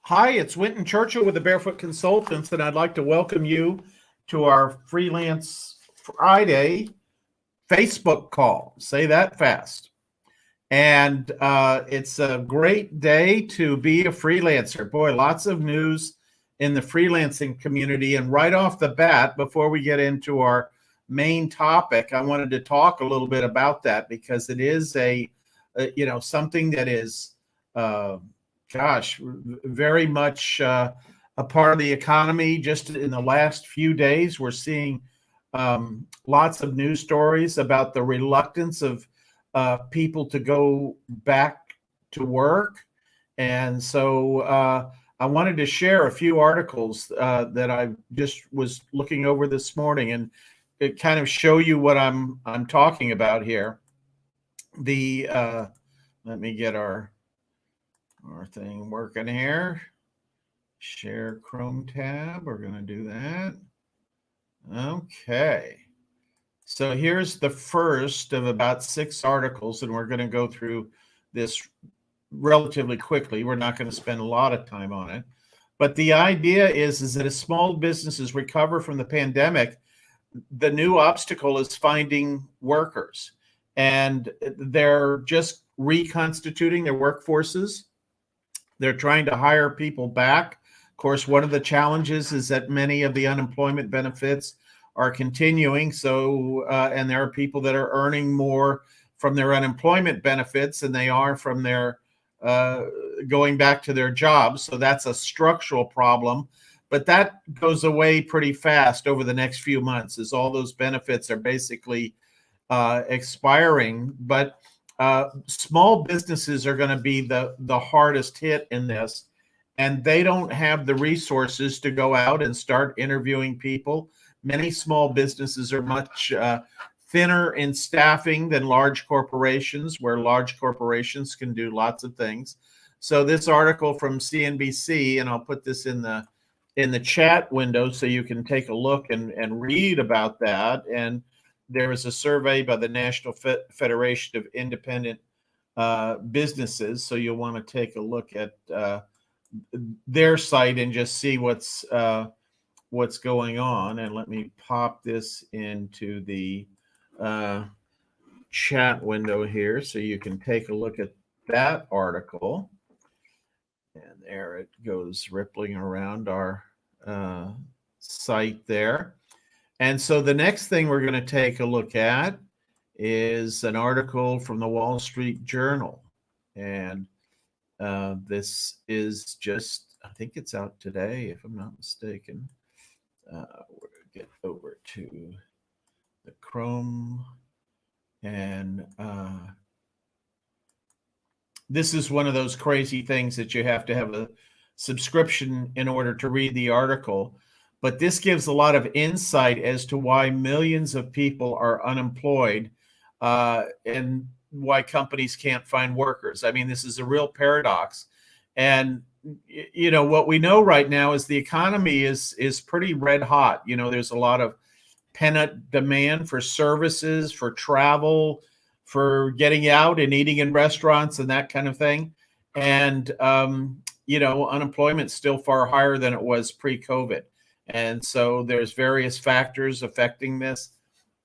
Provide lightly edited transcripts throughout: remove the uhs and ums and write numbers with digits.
Hi, it's Winton Churchill with the Barefoot Consultants, and I'd like to welcome you to our Freelance Friday Facebook call. Say that fast. And it's a great day to be a freelancer. Boy, lots of news in the freelancing community. And right off the bat, before we get into our main topic, I wanted to talk a little bit about that because it is something that is uh, very much a part of the economy. Just in the last few days, we're seeing lots of news stories about the reluctance of people to go back to work. And so I wanted to share a few articles that I just was looking over this morning and it kind of show you what I'm talking about here. The let me get our thing working here. Share Chrome tab. We're going to do that. Okay. So here's the first of about 6 articles, and we're going to go through this relatively quickly. We're not going to spend a lot of time on it. But the idea is that as small businesses recover from the pandemic, the new obstacle is finding workers. And they're just reconstituting their workforces. They're trying to hire people back. Of course, one of the challenges is that many of the unemployment benefits are continuing. So, and there are people that are earning more from their unemployment benefits than they are from their going back to their jobs. So that's a structural problem. But that goes away pretty fast over the next few months as all those benefits are basically expiring. But small businesses are going to be the hardest hit in this, and they don't have the resources to go out and start interviewing people. Many small businesses are much thinner in staffing than large corporations, where large corporations can do lots of things. So this article from CNBC, and I'll put this in the chat window so you can take a look and read about that. And there was a survey by the National Federation of Independent Businesses. So you'll want to take a look at their site and just see what's going on. And let me pop this into the chat window here so you can take a look at that article. And there it goes rippling around our site there. And so the next thing we're going to take a look at is an article from the Wall Street Journal. And this is just, I think it's out today, if I'm not mistaken. We'll get over to the Chrome. And this is one of those crazy things that you have to have a subscription in order to read the article. But this gives a lot of insight as to why millions of people are unemployed and why companies can't find workers. I mean, this is a real paradox. And, what we know right now is the economy is pretty red hot. There's a lot of pent-up demand for services, for travel, for getting out and eating in restaurants and that kind of thing. And, unemployment's still far higher than it was pre-COVID. And so there's various factors affecting this.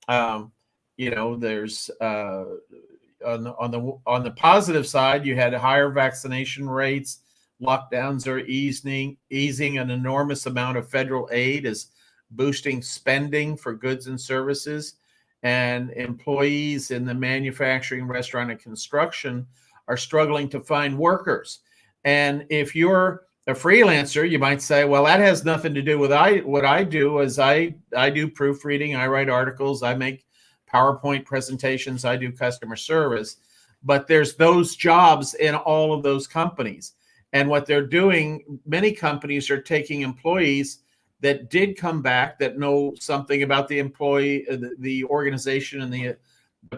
There's on the positive side, you had higher vaccination rates. Lockdowns are easing an enormous amount of federal aid is boosting spending for goods and services. And employees in the manufacturing, restaurant, and construction are struggling to find workers. And if you're a freelancer, you might say, well, that has nothing to do with what I do. Is I do proofreading, I write articles, I make PowerPoint presentations, I do customer service. But there's those jobs in all of those companies. And what they're doing, many companies are taking employees that did come back, that know something about the employee, the organization, and the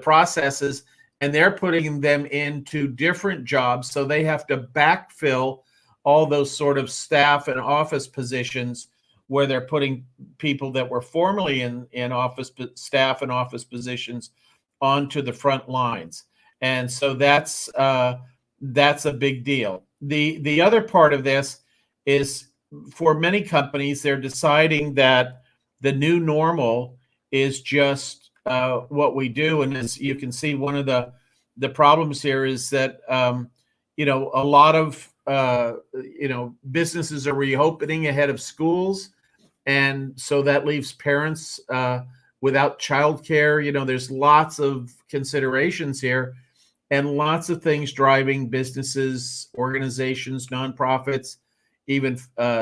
processes, and they're putting them into different jobs. So they have to backfill all those sort of staff and office positions where they're putting people that were formerly in office staff and office positions onto the front lines. And so that's a big deal. The other part of this is for many companies, they're deciding that the new normal is just what we do. And as you can see, one of the problems here is that a lot of businesses are reopening ahead of schools, and so that leaves parents without childcare. There's lots of considerations here, and lots of things driving businesses, organizations, nonprofits, even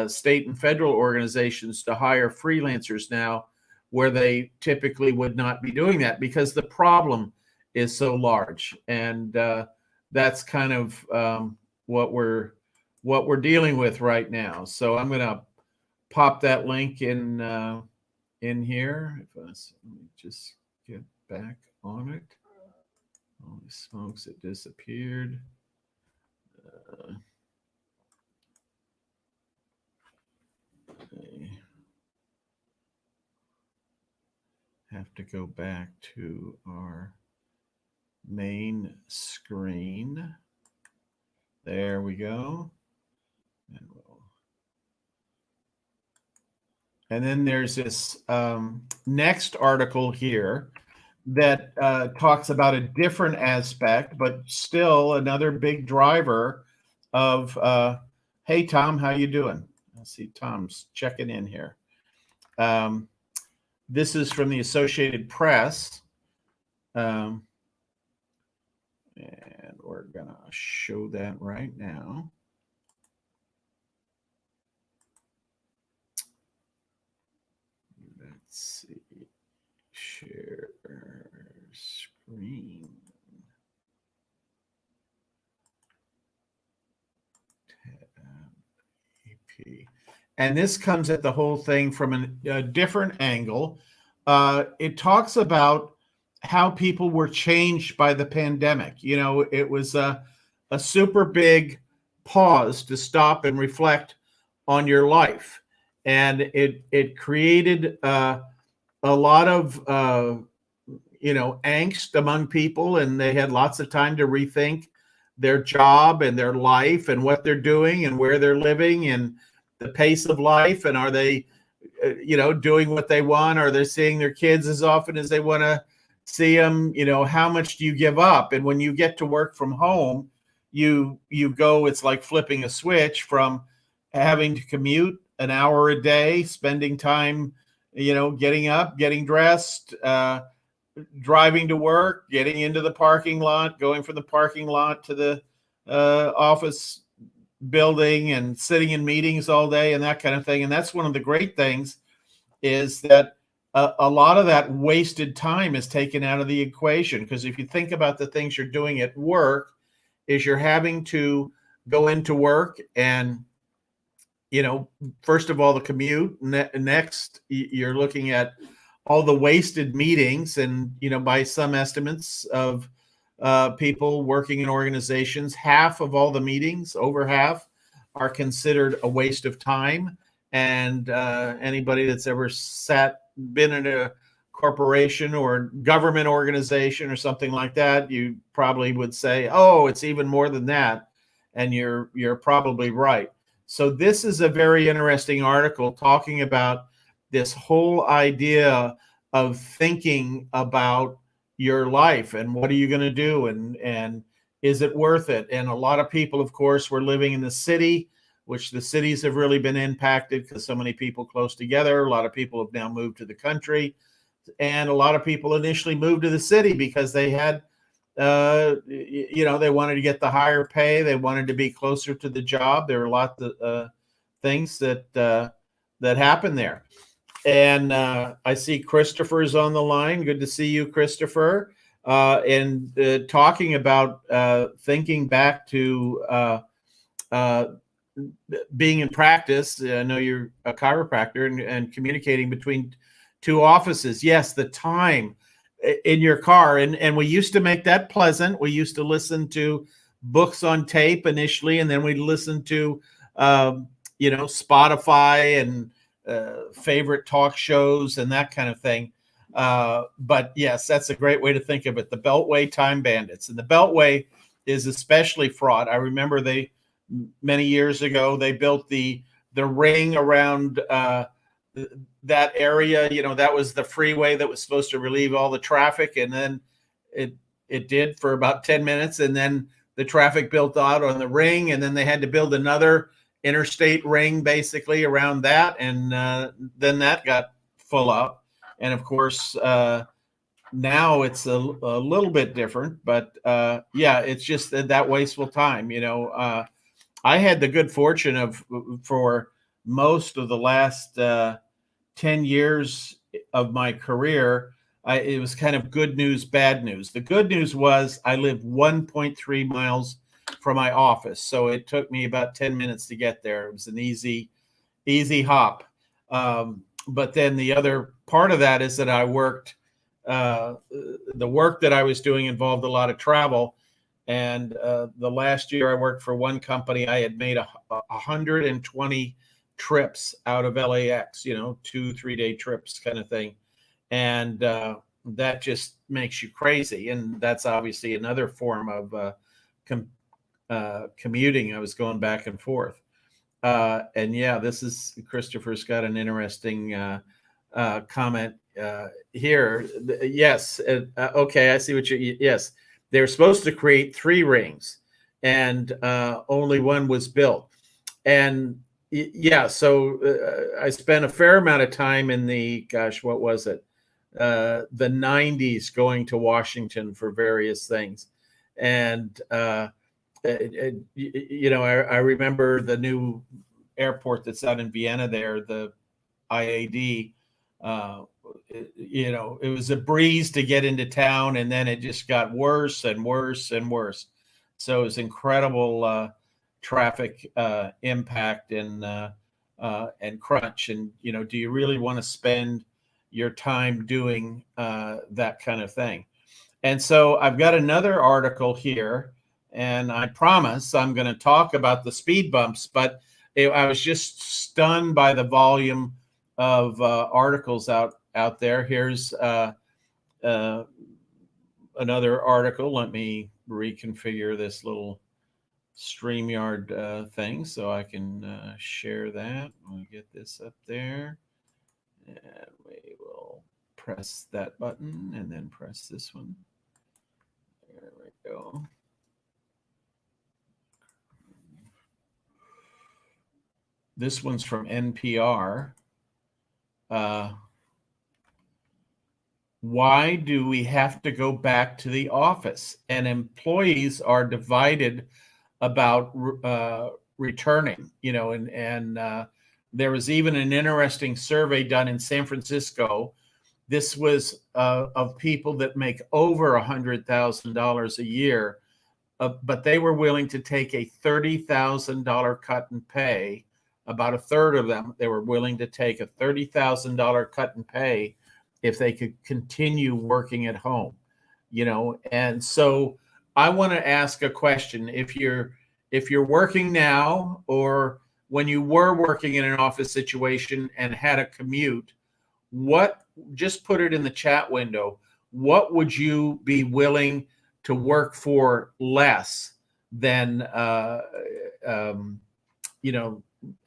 state and federal organizations to hire freelancers now, where they typically would not be doing that because the problem is so large. And that's kind of what we're dealing with right now. So I'm going to pop that link in here. Let me just get back on it. Holy smokes, it disappeared. I have to go back to our main screen. There we go. And then there's this next article here that talks about a different aspect, but still another big driver of, hey, Tom, how you doing? I see Tom's checking in here. This is from the Associated Press. And we're going to show that right now. Let's see. Share screen. Tab AP. And this comes at the whole thing from a different angle. It talks about how people were changed by the pandemic. It was a super big pause to stop and reflect on your life. And it created a lot of angst among people, and they had lots of time to rethink their job and their life and what they're doing and where they're living and the pace of life. And are they doing what they want? Are they seeing their kids as often as they want to see them? How much do you give up? And when you get to work from home, you go, it's like flipping a switch from having to commute an hour a day, spending time, getting up, getting dressed, driving to work, getting into the parking lot, going from the parking lot to the office building and sitting in meetings all day and that kind of thing. And that's one of the great things, is that a lot of that wasted time is taken out of the equation. Because if you think about the things you're doing at work, is you're having to go into work and, first of all, the commute. Next, you're looking at all the wasted meetings. And, by some estimates of people working in organizations, half of all the meetings, over half, are considered a waste of time. And anybody that's ever been in a corporation or government organization or something like that, you probably would say, oh, it's even more than that. And you're probably right. So this is a very interesting article talking about this whole idea of thinking about your life and what are you going to do, and is it worth it? And a lot of people, of course, were living in the city, which the cities have really been impacted because so many people close together. A lot of people have now moved to the country, and a lot of people initially moved to the city because they had they wanted to get the higher pay. They wanted to be closer to the job. There were a lot of things that happened there. And I see Christopher's on the line. Good to see you, Christopher. And talking about thinking back to being in practice. I know you're a chiropractor, and communicating between two offices. Yes, the time in your car. And we used to make that pleasant. We used to listen to books on tape initially, and then we'd listen to, Spotify and favorite talk shows and that kind of thing. But yes, that's a great way to think of it. The Beltway time bandits. And the Beltway is especially fraught. I remember many years ago, they built the the ring around that area. That was the freeway that was supposed to relieve all the traffic, and then it did for about 10 minutes, and then the traffic built out on the ring, and then they had to build another interstate ring basically around that, and then that got full up. And of course, now it's a little bit different, but yeah, it's just that wasteful time. I had the good fortune of, for most of the last 10 years of my career, it was kind of good news, bad news. The good news was I lived 1.3 miles from my office, so it took me about 10 minutes to get there. It was an easy hop. But then the other part of that is that I worked, the work that I was doing involved a lot of travel. And the last year I worked for one company, I had made 120 trips out of LAX, 2-3 day trips kind of thing. And that just makes you crazy. And that's obviously another form of commuting. I was going back and forth. And yeah, Christopher's got an interesting comment here. Yes. Okay. I see what yes. They're supposed to create 3 rings, and only one was built. And yeah, so I spent a fair amount of time in what was it? The 90s going to Washington for various things. And, I remember the new airport that's out in Vienna there, the IAD. It was a breeze to get into town, and then it just got worse and worse and worse. So it was incredible traffic impact and crunch. And do you really want to spend your time doing that kind of thing? And so I've got another article here, and I promise I'm going to talk about the speed bumps, but I was just stunned by the volume of articles out there. Here's another article. Let me reconfigure this little StreamYard thing so I can share that. We'll get this up there, and we will press that button and then press this one. There we go. This one's from NPR. Why do we have to go back to the office? And employees are divided about returning, and there was even an interesting survey done in San Francisco. This was of people that make over $100,000 a year, but they were willing to take a $30,000 cut in pay. About a third of them, they were willing to take a $30,000 cut in pay if they could continue working at home, And so I want to ask a question. If you're working now, or when you were working in an office situation and had a commute, just put it in the chat window. What would you be willing to work for less than,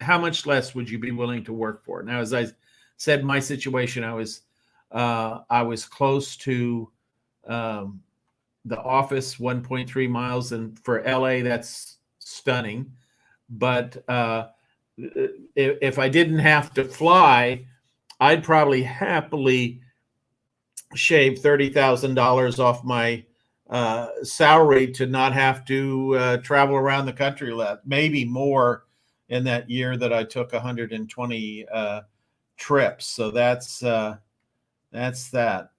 how much less would you be willing to work for? Now, as I said, my situation, I was close to the office, 1.3 miles, and for LA, that's stunning. But if I didn't have to fly, I'd probably happily shave $30,000 off my salary to not have to travel around the country, maybe more in that year that I took 120 trips. So that's that.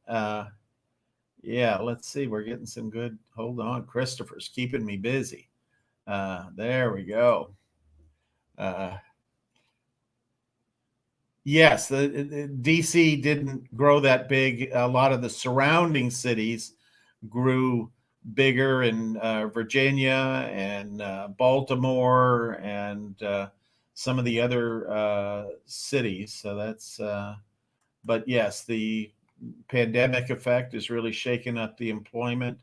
Yeah, let's see. We're getting some good. Hold on, Christopher's keeping me busy. There we go. Yes, the DC didn't grow that big. A lot of the surrounding cities grew bigger in Virginia and Baltimore and some of the other cities. So that's, but yes, the pandemic effect is really shaking up the employment.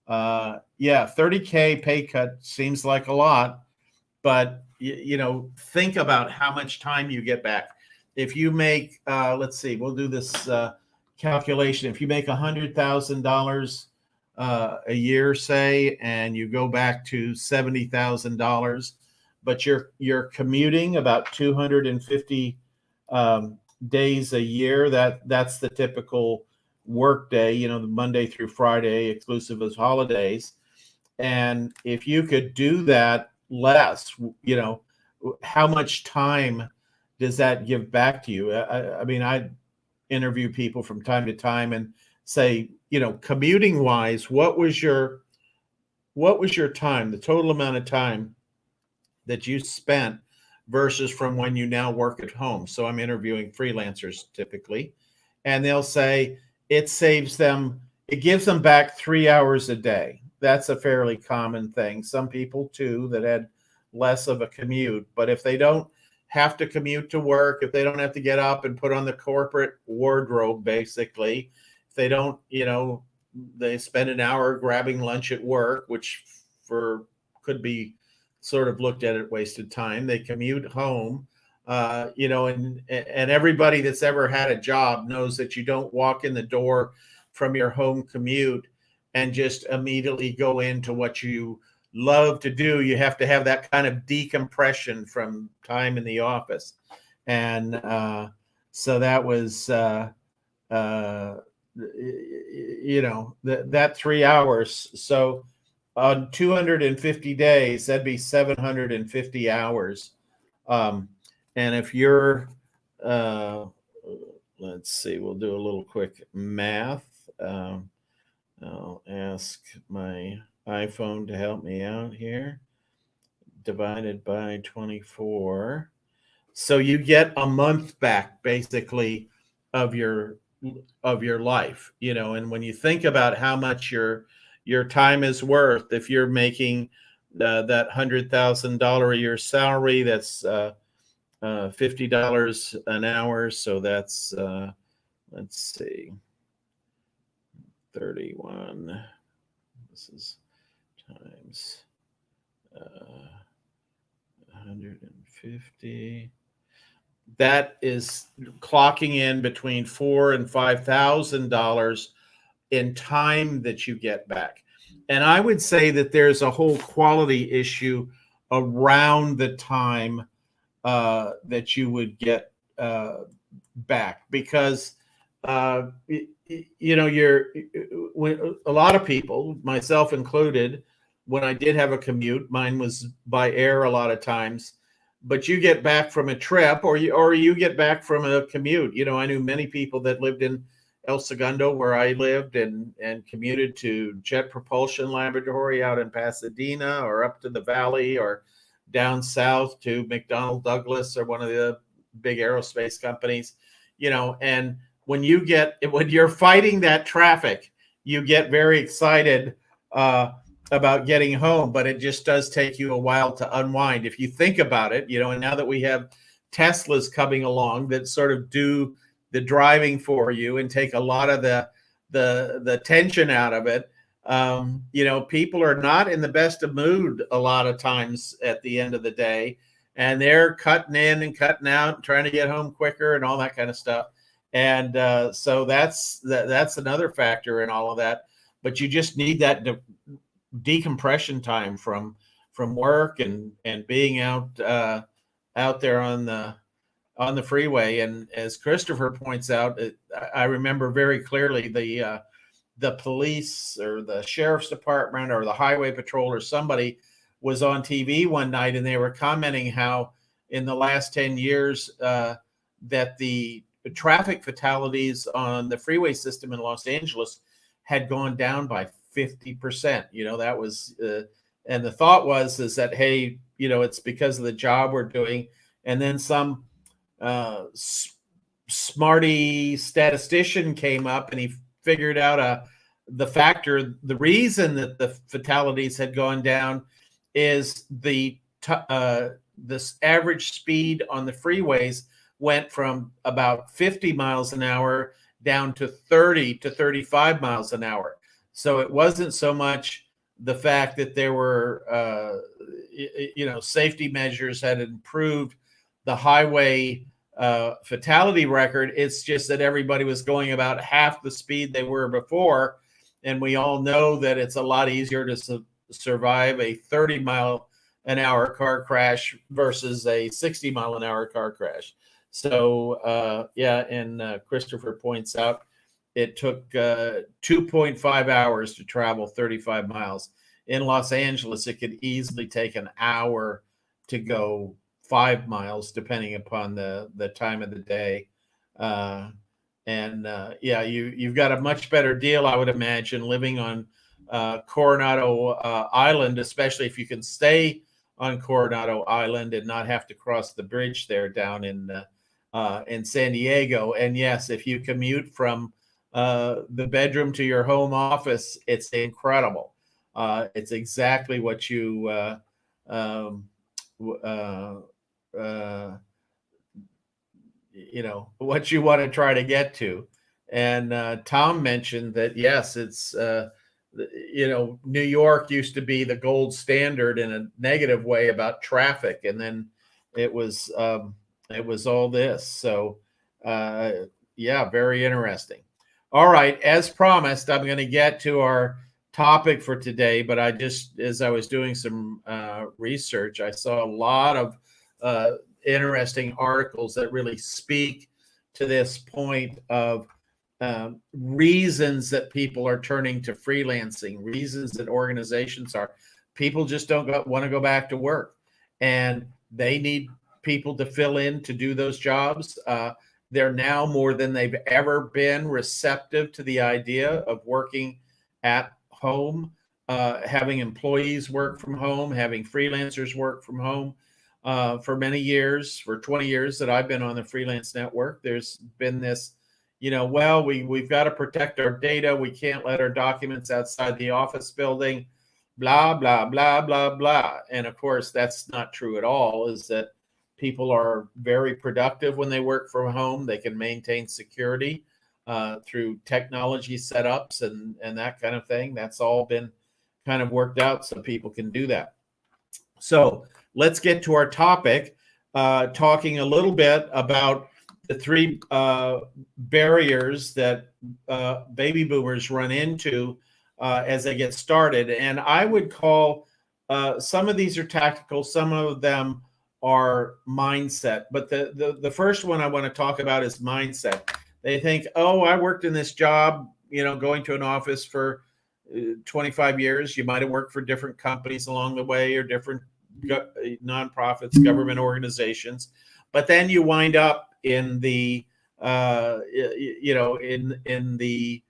Yeah, $30K pay cut seems like a lot, but think about how much time you get back. If you make, let's see, we'll do this calculation. If you make $100,000 a year, say, and you go back to $70,000, but you're commuting about 250 days a year. That's the typical work day, the Monday through Friday, exclusive of holidays. And if you could do that less, how much time does that give back to you? I mean, I interview people from time to time and say, commuting wise, what was your time, the total amount of time that you spent versus from when you now work at home? So I'm interviewing freelancers typically, and they'll say it gives them back 3 hours a day. That's a fairly common thing. Some people too that had less of a commute, but if they don't have to commute to work, if they don't have to get up and put on the corporate wardrobe, basically, if they don't, they spend an hour grabbing lunch at work, which could be sort of looked at as wasted time. They commute home, and everybody that's ever had a job knows that you don't walk in the door from your home commute and just immediately go into what you love to do. You have to have that kind of decompression from time in the office. And so that was, that 3 hours. So on 250 days, that'd be 750 hours. And if you're, let's see, we'll do a little quick math. I'll ask my iPhone to help me out here. Divided by 24. So you get a month back basically of your life, and when you think about how much your time is worth, if you're making that $100,000 a year salary, that's $50 an hour. So that's let's see, 31. This is times 150. That is clocking in between $4,000 and $5,000 in time that you get back. And I would say that there's a whole quality issue around the time that you would get back, because when a lot of people, myself included, when I did have a commute, mine was by air a lot of times, but you get back from a trip or you get back from a commute. I knew many people that lived in El Segundo, where I lived, and commuted to Jet Propulsion Laboratory out in Pasadena, or up to the Valley, or down south to McDonnell Douglas, or one of the big aerospace companies, and when you're fighting that traffic, you get very excited about getting home, but it just does take you a while to unwind. If you think about it, and now that we have Teslas coming along that sort of do the driving for you and take a lot of the tension out of it, people are not in the best of mood a lot of times at the end of the day, and they're cutting in and cutting out and trying to get home quicker and all that kind of stuff. And so that's another factor in all of that. But you just need that decompression time from work and being out there on the freeway. And as Christopher points out, I remember very clearly the police or the sheriff's department or the highway patrol or somebody was on TV one night, and they were commenting how in the last 10 years that the traffic fatalities on the freeway system in Los Angeles had gone down by 50%. That was, and the thought is that, hey, it's because of the job we're doing. And then some smarty statistician came up and he figured out the reason that the fatalities had gone down is this average speed on the freeways went from about 50 miles an hour down to 30 to 35 miles an hour. So it wasn't so much the fact that there were, safety measures had improved the highway fatality record. It's just that everybody was going about half the speed they were before. And we all know that it's a lot easier to survive a 30-mile-an-hour car crash versus a 60-mile-an-hour car crash. So, and Christopher points out it took 2.5 hours to travel 35 miles. In Los Angeles, it could easily take an hour to go 5 miles, depending upon the time of the day. You've got a much better deal, I would imagine, living on Coronado Island, especially if you can stay on Coronado Island and not have to cross the bridge there down in San Diego. And yes, if you commute from the bedroom to your home office, it's incredible. It's exactly what you what you want to try to get to. And Tom mentioned that, yes, it's, New York used to be the gold standard in a negative way about traffic. And then it was all this. So, very interesting. All right. As promised, I'm going to get to our topic for today, but as I was doing some research, I saw a lot of interesting articles that really speak to this point of reasons that people are turning to freelancing, reasons that organizations are. People just don't want to go back to work, and they need people to fill in to do those jobs. They're now more than they've ever been receptive to the idea of working at home, having employees work from home, having freelancers work from home. For many years, for 20 years that I've been on the Freelance Network, there's been this, we've got to protect our data. We can't let our documents outside the office building, blah, blah, blah, blah, blah. And of course, that's not true at all, is that people are very productive when they work from home. They can maintain security through technology setups and that kind of thing. That's all been kind of worked out so people can do that. So let's get to our topic, talking a little bit about the three barriers that baby boomers run into as they get started. And I would call some of these are tactical, some of them are mindset. But the first one I want to talk about is mindset. They think, oh, I worked in this job, going to an office for 25 years. You might have worked for different companies along the way or different nonprofits, government organizations, but then you wind up in the in the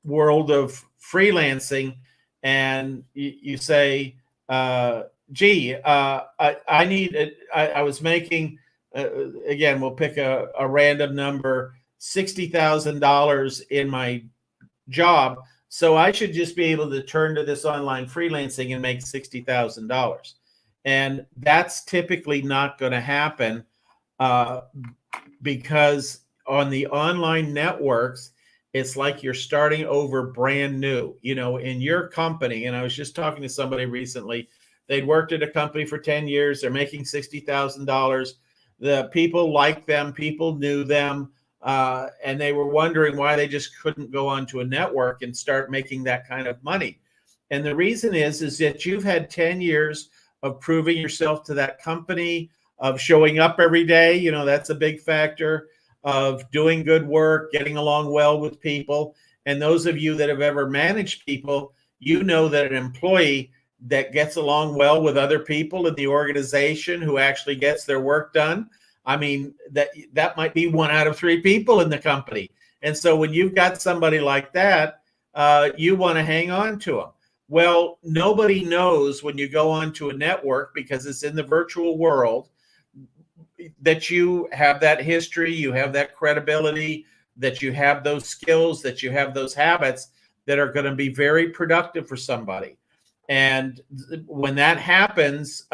world of freelancing, and you say, gee, I need it. I was making again, we'll pick a random number, $60,000 in my job. So I should just be able to turn to this online freelancing and make $60,000. And that's typically not going to happen because on the online networks, it's like you're starting over brand new, in your company. And I was just talking to somebody recently. They'd worked at a company for 10 years. They're making $60,000. The people liked them. People knew them. And they were wondering why they just couldn't go onto a network and start making that kind of money. And the reason is that you've had 10 years of proving yourself to that company, of showing up every day. That's a big factor, of doing good work, getting along well with people. And those of you that have ever managed people, that an employee that gets along well with other people in the organization, who actually gets their work done, I mean, that might be 1 out of 3 people in the company. And so when you've got somebody like that, you want to hang on to them. Well, nobody knows when you go onto a network, because it's in the virtual world, that you have that history, you have that credibility, that you have those skills, that you have those habits that are going to be very productive for somebody. And when that happens,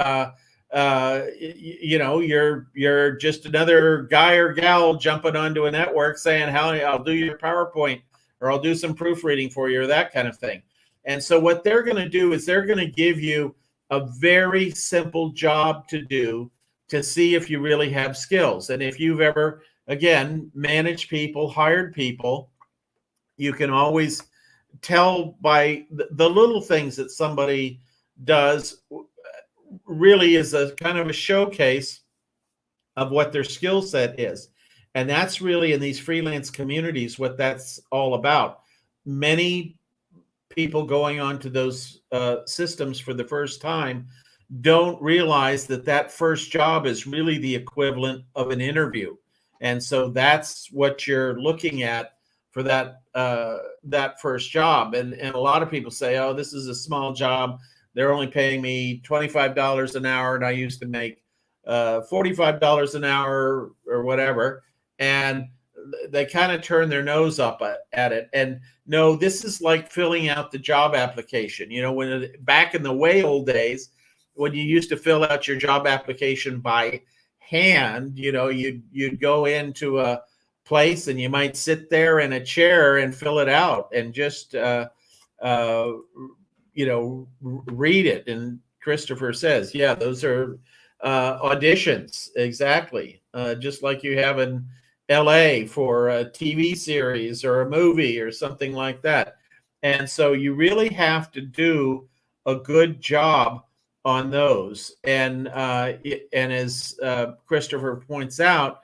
you're just another guy or gal jumping onto a network saying, "How I'll do your PowerPoint, or I'll do some proofreading for you," or that kind of thing. And so what they're going to do is they're going to give you a very simple job to do to see if you really have skills. And if you've ever, again, managed people, hired people, you can always tell by the little things that somebody does really is a kind of a showcase of what their skill set is. And that's really in these freelance communities what that's all about. Many people going onto those systems for the first time don't realize that that first job is really the equivalent of an interview. And so that's what you're looking at for that first job. And a lot of people say, oh, this is a small job. They're only paying me $25 an hour, and I used to make $45 an hour or whatever. And they kind of turn their nose up at it. And no, this is like filling out the job application. You know, when back in the way old days, when you used to fill out your job application by hand, you know, you'd go into a place and you might sit there in a chair and fill it out and just you know, read it. And Christopher says, yeah, those are auditions, exactly, just like you have in LA for a TV series or a movie or something like that. And so you really have to do a good job on those. And as Christopher points out,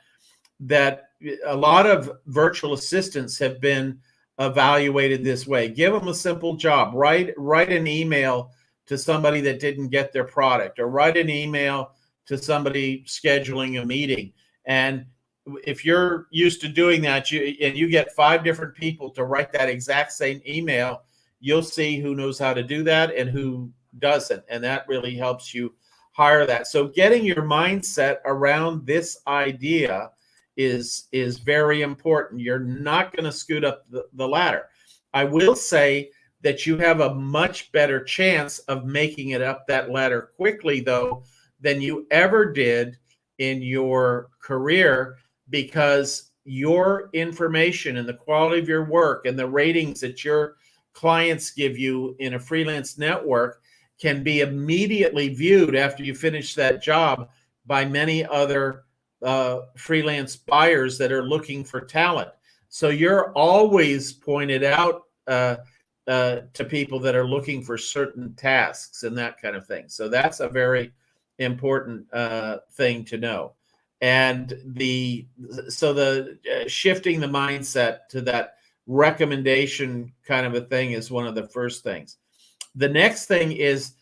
that a lot of virtual assistants have been evaluated this way. Give them a simple job. Write an email to somebody that didn't get their product, or write an email to somebody scheduling a meeting. And if you're used to doing that, and you get 5 different people to write that exact same email, you'll see who knows how to do that and who doesn't. And that really helps you hire that. So getting your mindset around this idea is very important. You're not going to scoot up the ladder. I will say that you have a much better chance of making it up that ladder quickly, though, than you ever did in your career, because your information and the quality of your work and the ratings that your clients give you in a freelance network can be immediately viewed after you finish that job by many other freelance buyers that are looking for talent. So you're always pointed out to people that are looking for certain tasks and that kind of thing. So that's a very important thing to know. And the shifting the mindset to that recommendation kind of a thing is one of the first things. The next thing is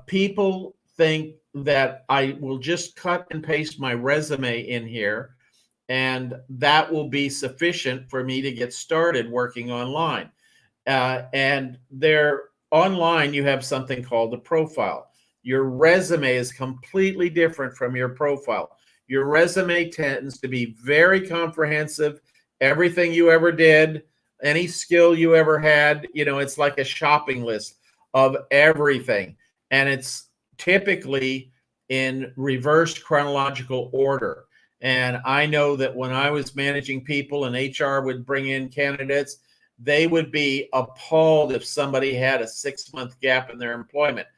people think that I will just cut and paste my resume in here and that will be sufficient for me to get started working online. And there online, you have something called a profile. Your resume is completely different from your profile. Your resume tends to be very comprehensive. Everything you ever did, any skill you ever had, you know, it's like a shopping list of everything. And it's typically in reverse chronological order. And I know that when I was managing people and HR would bring in candidates, they would be appalled if somebody had a 6-month gap in their employment.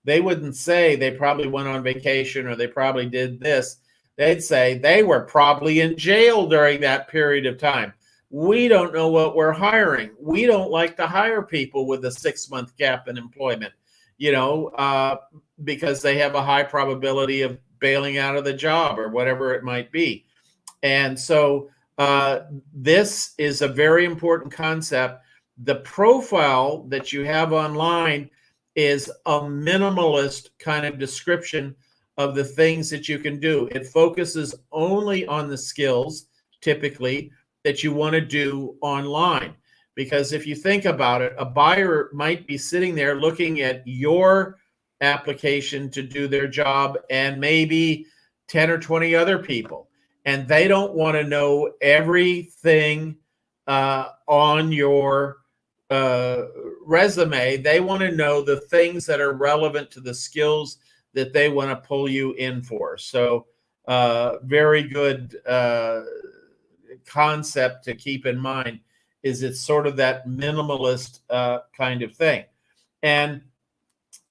They wouldn't say they probably went on vacation or they probably did this. They'd say they were probably in jail during that period of time. We don't know what we're hiring. We don't like to hire people with a 6-month gap in employment, you know, because they have a high probability of bailing out of the job or whatever it might be. And so this is a very important concept. The profile that you have online is a minimalist kind of description of the things that you can do. It focuses only on the skills, typically, that you want to do online. Because if you think about it, a buyer might be sitting there looking at your application to do their job and maybe 10 or 20 other people. And they don't want to know everything on your resume. They want to know the things that are relevant to the skills that they want to pull you in for. So very good concept to keep in mind is it's sort of that minimalist kind of thing. And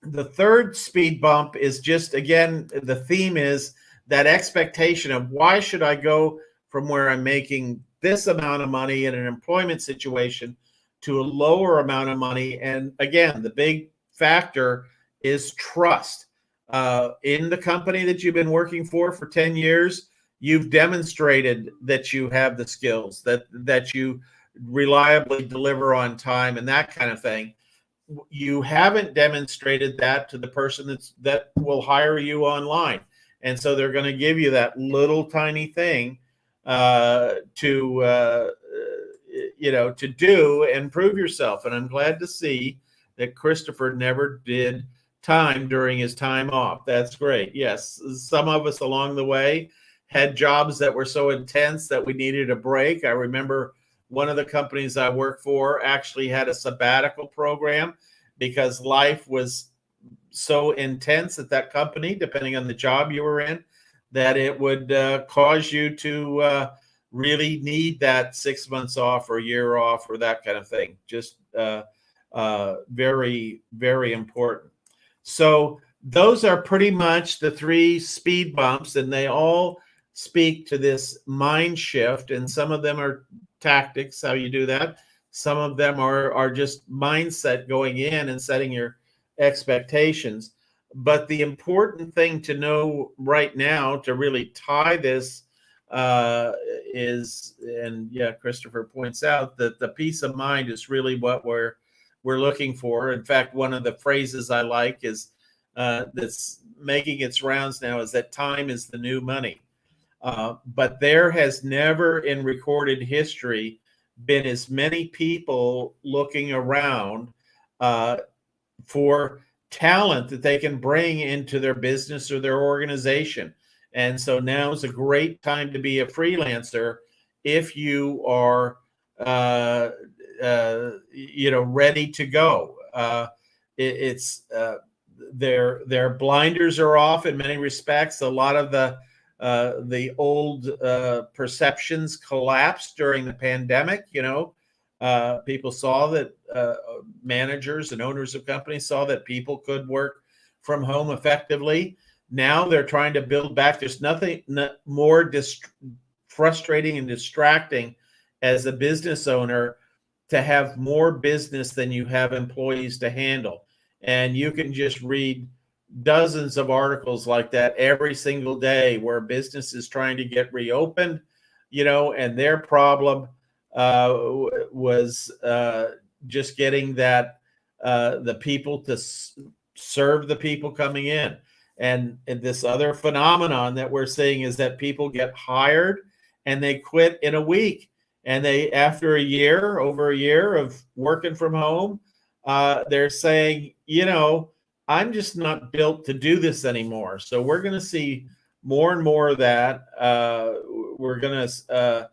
The third speed bump is just, again, the theme is that expectation of why should I go from where I'm making this amount of money in an employment situation to a lower amount of money. And again, the big factor is trust. In the company that you've been working for 10 years, you've demonstrated that you have the skills, that you reliably deliver on time and that kind of thing. You haven't demonstrated that to the person that will hire you online, and so they're going to give you that little tiny thing to do and prove yourself. And I'm glad to see that Christopher never did time during his time off. That's great. Yes, some of us along the way had jobs that were so intense that we needed a break. I remember one of the companies I worked for actually had a sabbatical program because life was so intense at that company, depending on the job you were in, that it would cause you to really need that 6 months off or a year off or that kind of thing. Just very, very important. So those are pretty much the 3 speed bumps, and they all speak to this mind shift. And some of them are tactics, how you do that. Some of them are just mindset, going in and setting your expectations. But the important thing to know right now to really tie this is, and yeah, Christopher points out that the peace of mind is really what we're looking for. In fact, one of the phrases I like is that's making its rounds now is that time is the new money. But there has never in recorded history been as many people looking around for talent that they can bring into their business or their organization. And so now is a great time to be a freelancer if you are, ready to go. Their blinders are off in many respects. A lot of the old perceptions collapsed during the pandemic. People saw that managers and owners of companies saw that people could work from home effectively. Now they're trying to build back. There's nothing more frustrating and distracting as a business owner to have more business than you have employees to handle. And you can just read dozens of articles like that every single day where business is trying to get reopened, and their problem was just getting the people to serve the people coming in. And this other phenomenon that we're seeing is that people get hired and they quit in a week. And they, after over a year of working from home, they're saying, I'm just not built to do this anymore. So we're going to see more and more of that. We're going to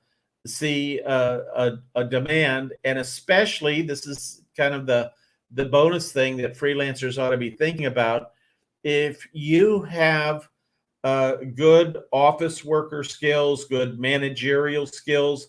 see a demand, and especially this is kind of the bonus thing that freelancers ought to be thinking about. If you have good office worker skills, good managerial skills,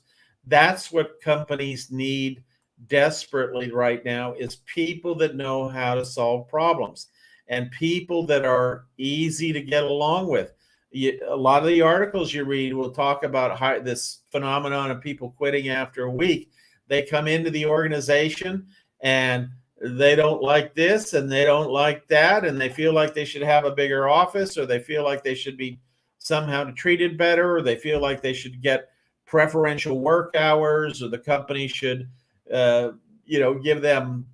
that's what companies need desperately right now, is people that know how to solve problems and people that are easy to get along with. A lot of the articles you read will talk about this phenomenon of people quitting after a week. They come into the organization and they don't like this and they don't like that, and they feel like they should have a bigger office, or they feel like they should be somehow treated better, or they feel like they should get preferential work hours, or the company should give them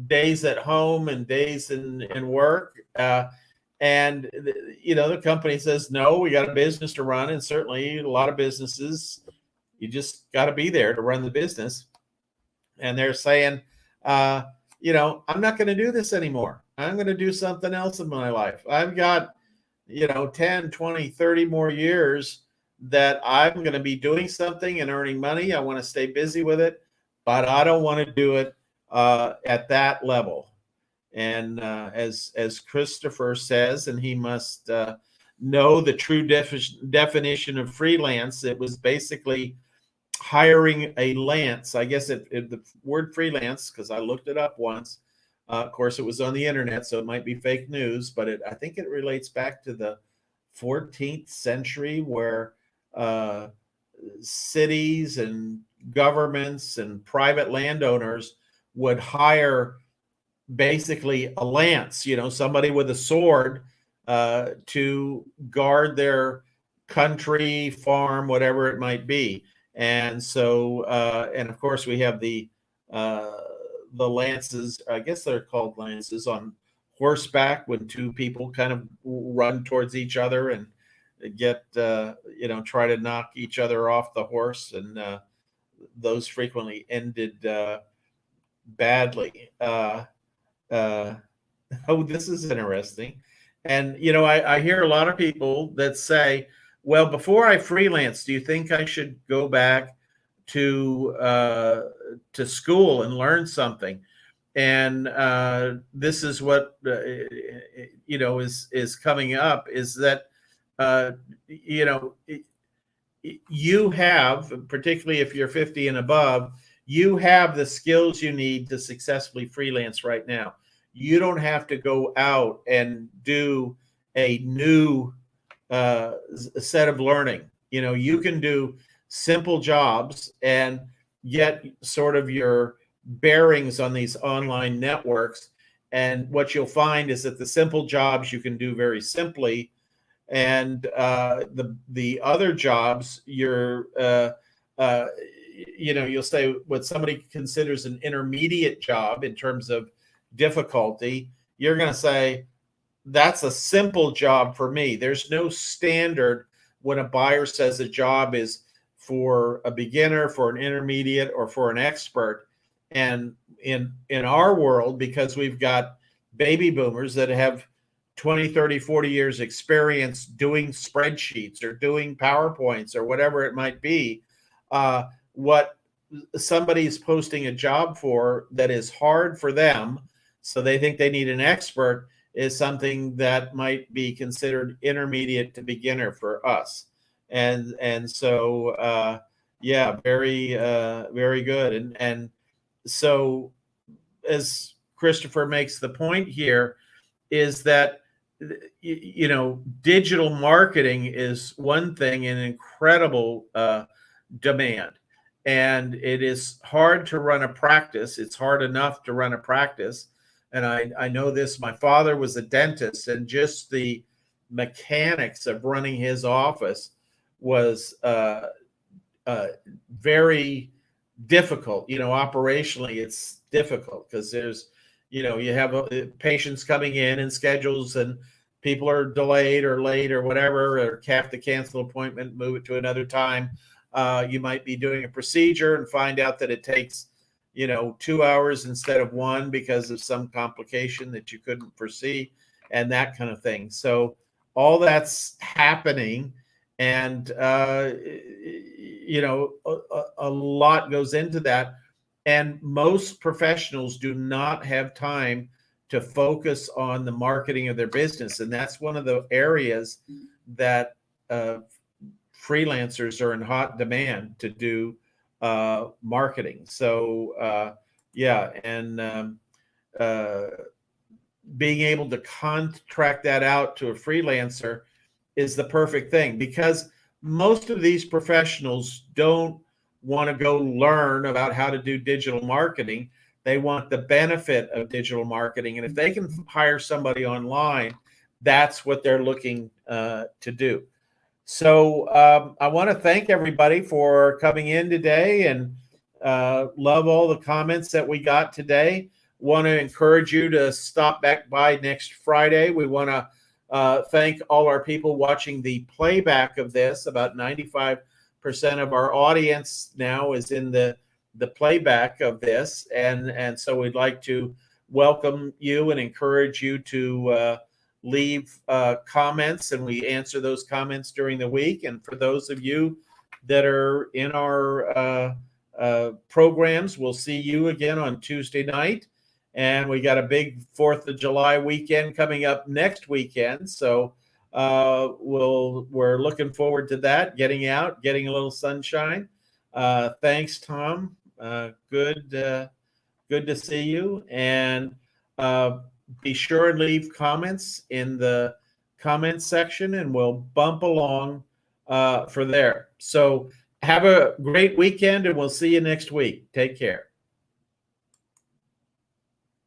days at home and days in work. And the company says, no, we got a business to run. And certainly a lot of businesses, you just got to be there to run the business. And they're saying, I'm not going to do this anymore. I'm going to do something else in my life. I've got, 10, 20, 30 more years that I'm going to be doing something and earning money. I want to stay busy with it, but I don't want to do it at that level. And as Christopher says, and he must know the true definition of freelance, it was basically hiring a lance. I guess the word freelance, because I looked it up once, Of course, it was on the internet, so it might be fake news, but I think it relates back to the 14th century, where uh, cities and governments and private landowners would hire basically a lance, somebody with a sword, to guard their country, farm, whatever it might be. And so, and of course, we have uh, the lances. I guess they're called lances on horseback, when two people kind of run towards each other and get try to knock each other off the horse, and those frequently ended badly. Uh, oh, this is interesting. And I hear a lot of people that say, well, before I freelance, do you think I should go back to school and learn something? And this is what is coming up, is that uh, you know you have, particularly if you're 50 and above, you have the skills you need to successfully freelance right now. You don't have to go out and do a new set of learning. You can do simple jobs and get sort of your bearings on these online networks. And what you'll find is that the simple jobs you can do very simply, and the other jobs you'll say what somebody considers an intermediate job in terms of difficulty, you're going to say that's a simple job for me. There's no standard when a buyer says a job is for a beginner, for an intermediate, or for an expert. And in our world, because we've got baby boomers that have 20, 30, 40 years experience doing spreadsheets or doing PowerPoints or whatever it might be, what somebody's posting a job for that is hard for them, so they think they need an expert, is something that might be considered intermediate to beginner for us. And so yeah, very good. And so, as Christopher makes the point here, is that digital marketing is one thing in incredible demand, and it is hard to run a practice. It's hard enough to run a practice, and I know this. My father was a dentist, and just the mechanics of running his office was very difficult. Operationally, it's difficult because there's, you have patients coming in and schedules, and people are delayed or late or whatever, or have to cancel an appointment, move it to another time. You might be doing a procedure and find out that it takes 2 hours instead of 1 because of some complication that you couldn't foresee, and that kind of thing. So all that's happening, and a lot goes into that, and most professionals do not have time to focus on the marketing of their business, and that's one of the areas that freelancers are in hot demand to do marketing. So yeah, and being able to contract that out to a freelancer is the perfect thing, because most of these professionals don't want to go learn about how to do digital marketing. They want the benefit of digital marketing, and if they can hire somebody online, that's what they're looking to do. So I want to thank everybody for coming in today, and love all the comments that we got today. Want to encourage you to stop back by next Friday. We want to thank all our people watching the playback of this. About 95% of our audience now is in the playback of this, and so we'd like to welcome you and encourage you to leave comments, and we answer those comments during the week. And for those of you that are in our programs, we'll see you again on Tuesday night. And we got a big 4th of July weekend coming up next weekend. So we're looking forward to that, getting out, getting a little sunshine. Thanks, Tom. Good to see you. And be sure and leave comments in the comments section, and we'll bump along for there. So have a great weekend, and we'll see you next week. Take care.